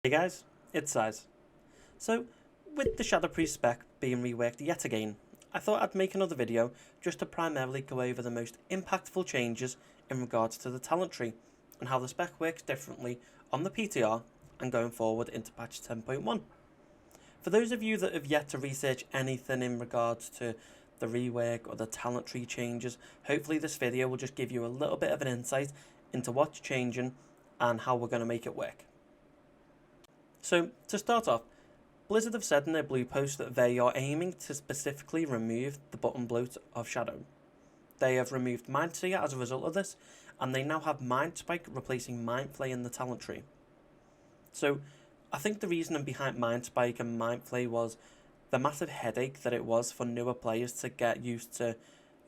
Hey guys, it's Size. So, with the Shadow Priest spec being reworked yet again, I thought I'd make another video just to primarily go over the most impactful changes in regards to the talent tree and how the spec works differently on the PTR and going forward into patch 10.1. For those of you that have yet to research anything in regards to the rework or the talent tree changes, hopefully this video will just give you a little bit of an insight into what's changing and how we're going to make it work. So, to start off, Blizzard have said in their blue post that they are aiming to specifically remove the button bloat of Shadow. They have removed Mind Seer as a result of this, and they now have Mind Spike replacing Mind Flay in the talent tree. So, I think the reasoning behind Mind Spike and Mind Flay was the massive headache that it was for newer players to get used to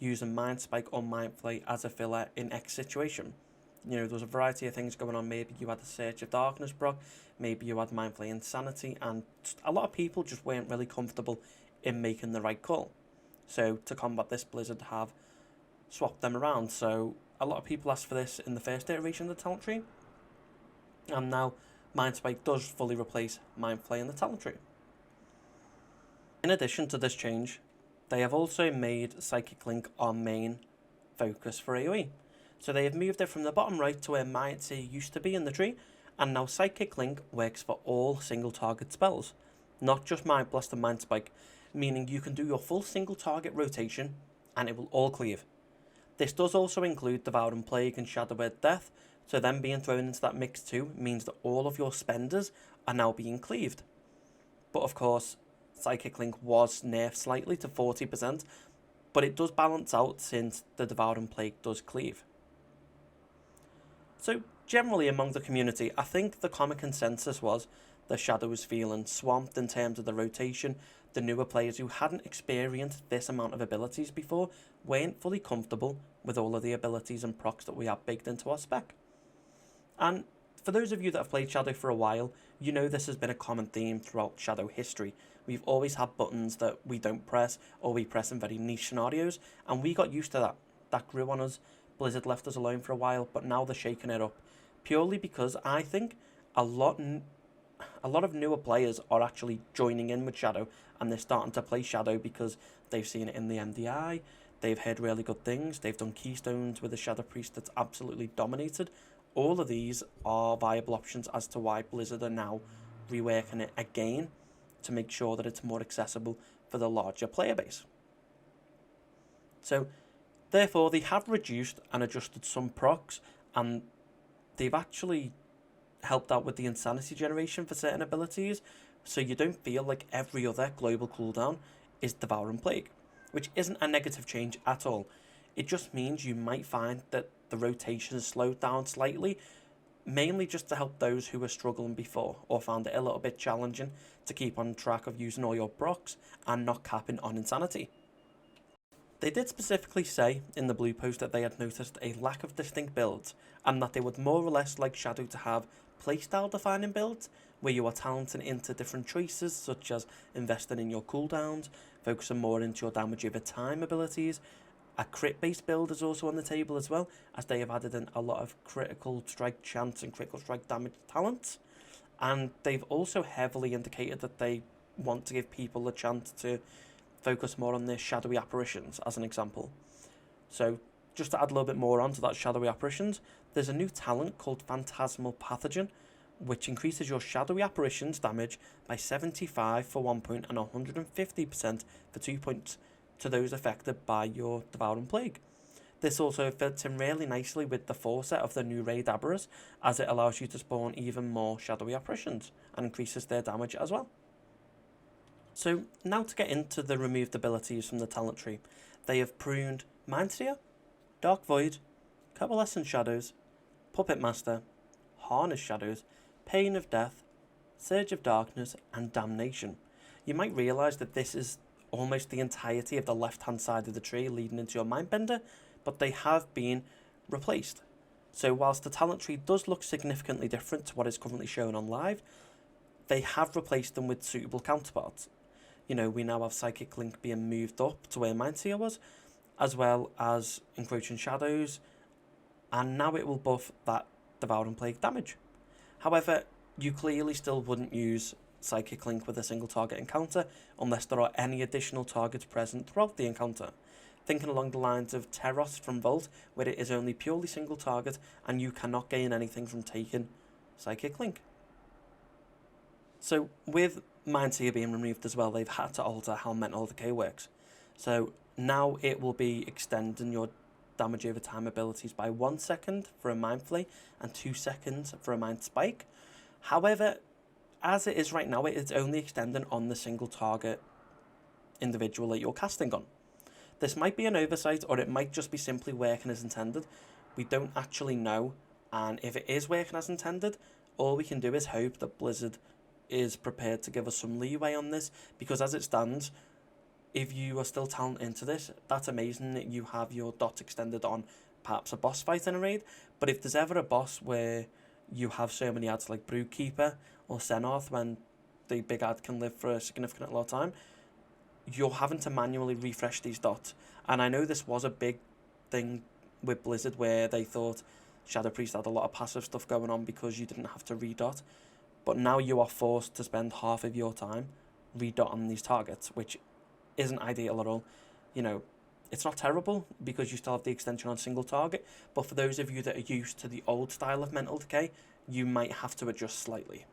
using Mind Spike or Mind Flay as a filler in X situation. You know, there was a variety of things going on. Maybe you had a Search of Darkness proc, maybe you had Mind Flay Insanity, and a lot of people just weren't really comfortable in making the right call. So to combat this, Blizzard have swapped them around. So a lot of people asked for this in the first iteration of the talent tree, and now Mind Spike does fully replace Mind Flay in the talent tree. In addition to this change, they have also made Psychic Link our main focus for AoE. So they have moved it from the bottom right to where Mind Seer used to be in the tree, and now Psychic Link works for all single target spells, not just Mind Blast and Mind Spike, meaning you can do your full single target rotation and it will all cleave. This does also include Devouring Plague and Shadow Word Death, so them being thrown into that mix too means that all of your spenders are now being cleaved. But of course, Psychic Link was nerfed slightly to 40%, but it does balance out since the Devouring Plague does cleave. So generally among the community, I think the common consensus was the Shadow was feeling swamped in terms of the rotation. The newer players who hadn't experienced this amount of abilities before weren't fully comfortable with all of the abilities and procs that we have baked into our spec. And for those of you that have played Shadow for a while, you know this has been a common theme throughout Shadow history. We've always had buttons that we don't press, or we press in very niche scenarios, and we got used to that. That grew on us. Blizzard left us alone for a while, but now they're shaking it up. Purely because I think a lot of newer players are actually joining in with Shadow, and they're starting to play Shadow because they've seen it in the MDI, they've heard really good things, they've done Keystones with a Shadow Priest that's absolutely dominated. All of these are viable options as to why Blizzard are now reworking it again to make sure that it's more accessible for the larger player base. So, therefore, they have reduced and adjusted some procs, and they've actually helped out with the Insanity generation for certain abilities, so you don't feel like every other global cooldown is Devouring Plague, which isn't a negative change at all. It just means you might find that the rotation is slowed down slightly, mainly just to help those who were struggling before or found it a little bit challenging to keep on track of using all your procs and not capping on Insanity. They did specifically say in the blue post that they had noticed a lack of distinct builds, and that they would more or less like Shadow to have playstyle defining builds, where you are talenting into different choices such as investing in your cooldowns, focusing more into your damage over time abilities. A crit based build is also on the table as well, as they have added in a lot of critical strike chance and critical strike damage talents, and they've also heavily indicated that they want to give people a chance to focus more on their shadowy apparitions, as an example. So, just to add a little bit more onto that shadowy apparitions, there's a new talent called Phantasmal Pathogen, which increases your shadowy apparitions damage by 75 for 1 point and 150% for 2 points to those affected by your Devouring Plague. This also fits in really nicely with the foreset of the new raid Aberrus, as it allows you to spawn even more shadowy apparitions and increases their damage as well. So now to get into the removed abilities from the talent tree, they have pruned Mind Seer, Dark Void, Coalescent Shadows, Puppet Master, Harness Shadows, Pain of Death, Surge of Darkness, and Damnation. You might realise that this is almost the entirety of the left hand side of the tree leading into your Mindbender, but they have been replaced. So whilst the talent tree does look significantly different to what is currently shown on live, they have replaced them with suitable counterparts. You know, we now have Psychic Link being moved up to where Mind Seer was, as well as Encroaching Shadows, and now it will buff that Devouring Plague damage. However, You clearly still wouldn't use Psychic Link with a single target encounter unless there are any additional targets present throughout the encounter. Thinking along the lines of Teros from Vault, where it is only purely single target and you cannot gain anything from taking Psychic Link. So with Mind Seer being removed as well, they've had to alter how Mental Decay works. So now it will be extending your damage over time abilities by 1 second for a Mind Flay and 2 seconds for a Mind Spike. However, as it is right now, it is only extending on the single target individual that you're casting on. This might be an oversight, or it might just be simply working as intended. We don't actually know, and if it is working as intended, all we can do is hope that Blizzard is prepared to give us some leeway on this, because as it stands, if you are still talent into this, that's amazing that you have your dots extended on perhaps a boss fight in a raid, but if there's ever a boss where you have so many ads like Brewkeeper or Xenorth, when the big ad can live for a significant lot of time, you're having to manually refresh these dots. And I know this was a big thing with Blizzard where they thought Shadow Priest had a lot of passive stuff going on because you didn't have to redot, but now you are forced to spend half of your time redotting these targets, which isn't ideal at all. You know, it's not terrible because you still have the extension on single target, but for those of you that are used to the old style of Mental Decay, you might have to adjust slightly.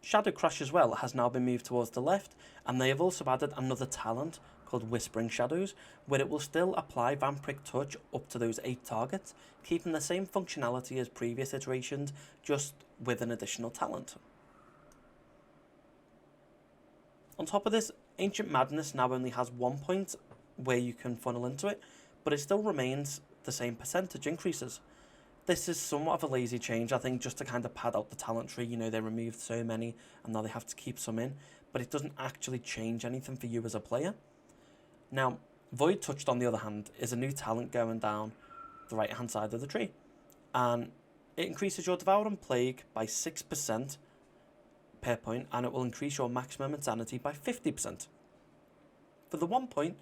Shadow Crush as well has now been moved towards the left, and they have also added another talent called Whispering Shadows, where it will still apply Vampiric Touch up to those 8 targets, keeping the same functionality as previous iterations, just with an additional talent. On top of this, Ancient Madness now only has 1 point where you can funnel into it, but it still remains the same percentage increases. This is somewhat of a lazy change, I think, just to kind of pad out the talent tree. You know, they removed so many and now they have to keep some in, but it doesn't actually change anything for you as a player. Now, Void Touched, on the other hand, is a new talent going down the right hand side of the tree, and it increases your Devouring Plague by 6% per point, and it will increase your maximum insanity by 50%. For the 1 point,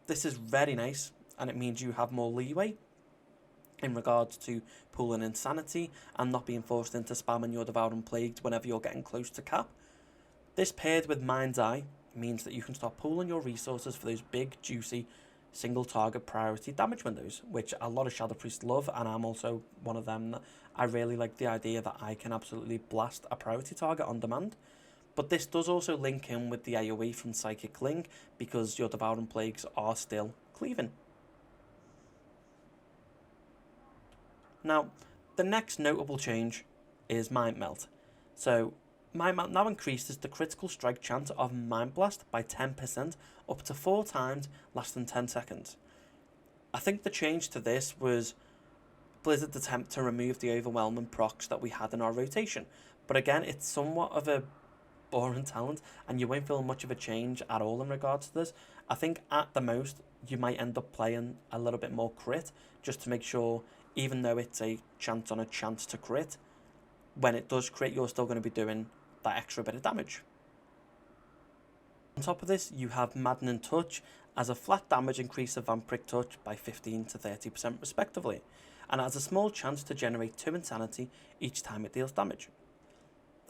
this is very nice, and it means you have more leeway in regards to pooling insanity and not being forced into spamming your Devouring Plague whenever you're getting close to cap. This paired with Mind's Eye means that you can start pooling your resources for those big, juicy, single target priority damage windows, which a lot of Shadow Priests love, and I'm also one of them. I really like the idea that I can absolutely blast a priority target on demand. But this does also link in with the AoE from Psychic Link, because your Devouring Plagues are still cleaving. Now, the next notable change is Mind Melt. So, Mind Melt now increases the critical strike chance of Mind Blast by 10%, up to 4 times, less than 10 seconds. I think the change to this was Blizzard's attempt to remove the overwhelming procs that we had in our rotation. But again, it's somewhat of a boring talent, and you won't feel much of a change at all in regards to this. I think at the most, you might end up playing a little bit more crit, just to make sure, even though it's a chance on a chance to crit, when it does crit, you're still going to be doing that extra bit of damage. On top of this, you have Maddening Touch as a flat damage increase of Vampiric Touch by 15 to 30% respectively, and has a small chance to generate 2 insanity each time it deals damage.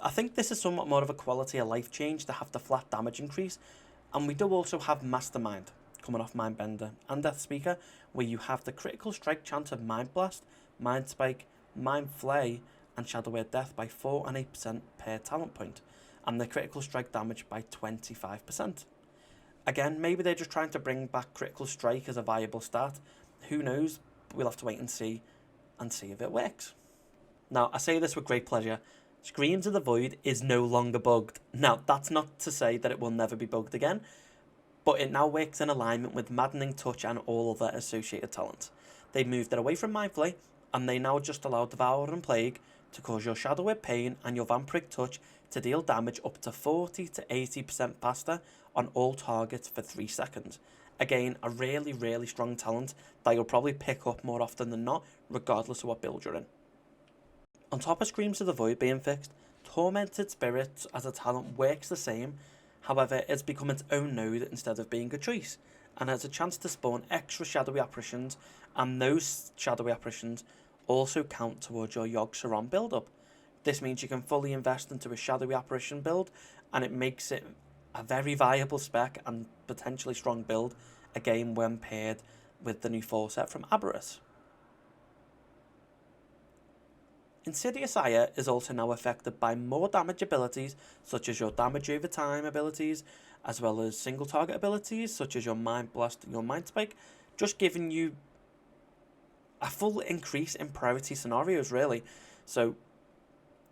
I think this is somewhat more of a quality of life change to have the flat damage increase, and we do also have Mastermind coming off Mindbender and Death Speaker, where you have the critical strike chance of Mind Blast, Mind Spike, Mind Flay, and Shadow Word Death by 4 and 8% per talent point, and the critical strike damage by 25%. Again, maybe they're just trying to bring back critical strike as a viable stat. Who knows? We'll have to wait and see if it works. Now, I say this with great pleasure. Screams of the Void is no longer bugged. Now, that's not to say that it will never be bugged again, but it now works in alignment with Maddening Touch and all other associated talents. They've moved it away from Mind Flay, and they now just allow Devouring Plague to cause your Shadow Word Pain and your Vampiric Touch to deal damage up to 40 to 80% faster on all targets for 3 seconds. Again, a really, really strong talent that you'll probably pick up more often than not, regardless of what build you're in. On top of Screams of the Void being fixed, Tormented Spirits as a talent works the same, however it's become its own node instead of being a choice, and has a chance to spawn extra shadowy apparitions, and those shadowy apparitions also count towards your Yogg-Saron build-up. This means you can fully invest into a shadowy apparition build, and it makes it a very viable spec and potentially strong build, again when paired with the new 4 set from Aberrus. Insidious Ire is also now affected by more damage abilities, such as your damage over time abilities, as well as single target abilities, such as your Mind Blast and your Mind Spike, just giving you a full increase in priority scenarios, really. So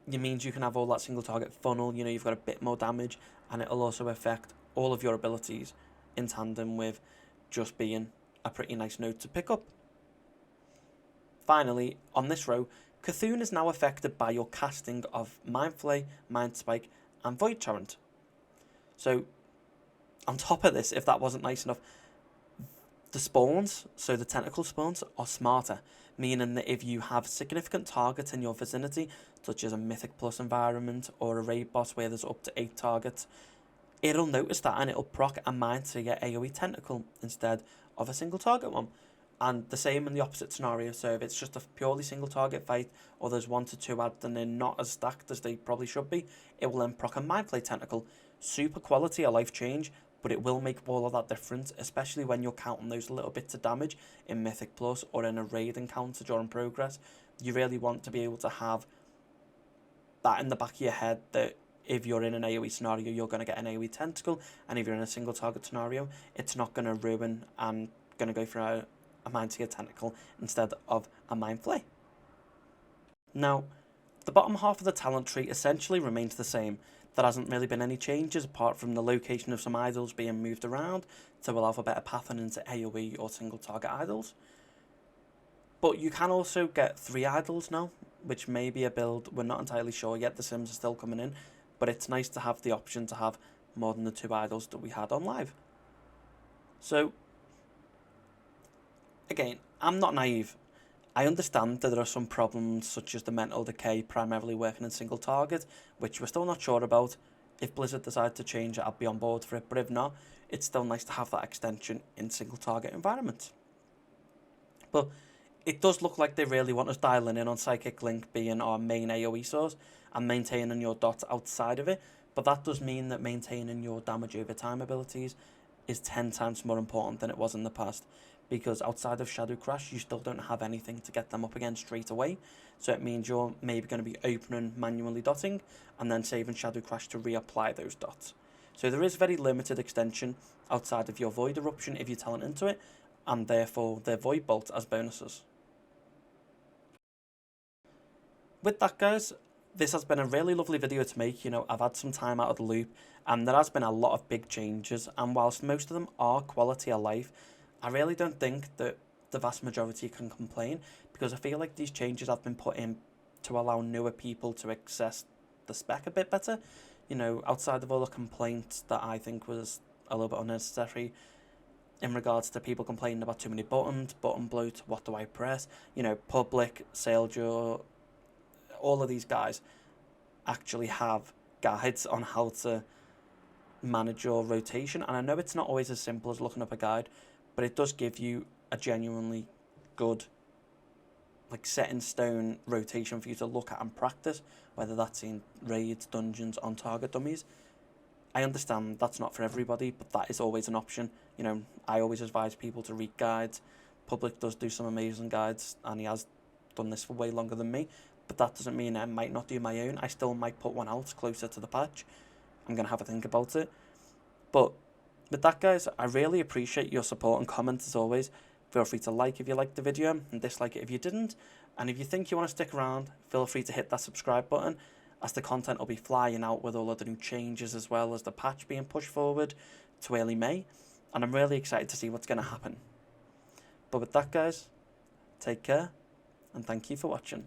it means you can have all that single target funnel, you know, you've got a bit more damage, and it'll also affect all of your abilities in tandem with just being a pretty nice node to pick up. Finally, on this row, Cthulhu is now affected by your casting of Mind Flay, Mind Spike, and Void Torrent. So, on top of this, if that wasn't nice enough, the spawns, so the tentacle spawns, are smarter, meaning that if you have significant targets in your vicinity, such as a Mythic Plus environment or a raid boss where there's up to 8 targets, it'll notice that and it'll proc a Mind to your AoE tentacle instead of a single target one. And the same in the opposite scenario, so if it's just a purely single target fight, or there's 1 to 2 added and they're not as stacked as they probably should be, it will then proc a Mind Flay tentacle. Super quality, a life change, but it will make all of that difference, especially when you're counting those little bits of damage in Mythic Plus or in a raid encounter during progress. You really want to be able to have that in the back of your head, that if you're in an AoE scenario, you're going to get an AoE tentacle, and if you're in a single target scenario, it's not going to ruin and going to go for a Mind to your tentacle instead of a Mind Flay. Now, the bottom half of the talent tree essentially remains the same. There hasn't really been any changes apart from the location of some idols being moved around to allow for better pathing into AoE or single target idols. But you can also get 3 idols now, which may be a build, we're not entirely sure yet, the sims are still coming in, but it's nice to have the option to have more than the 2 idols that we had on live. So, again, I'm not naive. I understand that there are some problems such as the mental decay primarily working in single target, which we're still not sure about. If Blizzard decide to change it, I'll be on board for it, but if not, it's still nice to have that extension in single target environments. But it does look like they really want us dialing in on Psychic Link being our main AoE source and maintaining your dots outside of it, but that does mean that maintaining your damage over time abilities is 10 times more important than it was in the past, because outside of Shadow Crash, you still don't have anything to get them up again straight away. So it means you're maybe going to be opening manually dotting and then saving Shadow Crash to reapply those dots. So there is very limited extension outside of your Void Eruption if you talent into it, and therefore the Void Bolt as bonuses. With that, guys, this has been a really lovely video to make. You know, I've had some time out of the loop, and there has been a lot of big changes, and whilst most of them are quality of life, I really don't think that the vast majority can complain, because I feel like these changes have been put in to allow newer people to access the spec a bit better. You know, outside of all the complaints that I think was a little bit unnecessary in regards to people complaining about too many buttons, button bloat, what do I press, you know, Public, Sailjaw, all of these guys actually have guides on how to manage your rotation, and I know it's not always as simple as looking up a guide, but it does give you a genuinely good, like, set in stone rotation for you to look at and practice, whether that's in raids, dungeons, on target dummies. I understand that's not for everybody, but that is always an option. You know, I always advise people to read guides. Public does do some amazing guides, and he has done this for way longer than me, but that doesn't mean I might not do my own. I still might put one out closer to the patch. I'm going to have a think about it. But with that, guys, I really appreciate your support and comments as always. Feel free to like if you liked the video and dislike it if you didn't. And if you think you want to stick around, feel free to hit that subscribe button, as the content will be flying out with all of the new changes as well as the patch being pushed forward to early May. And I'm really excited to see what's going to happen. But with that, guys, take care and thank you for watching.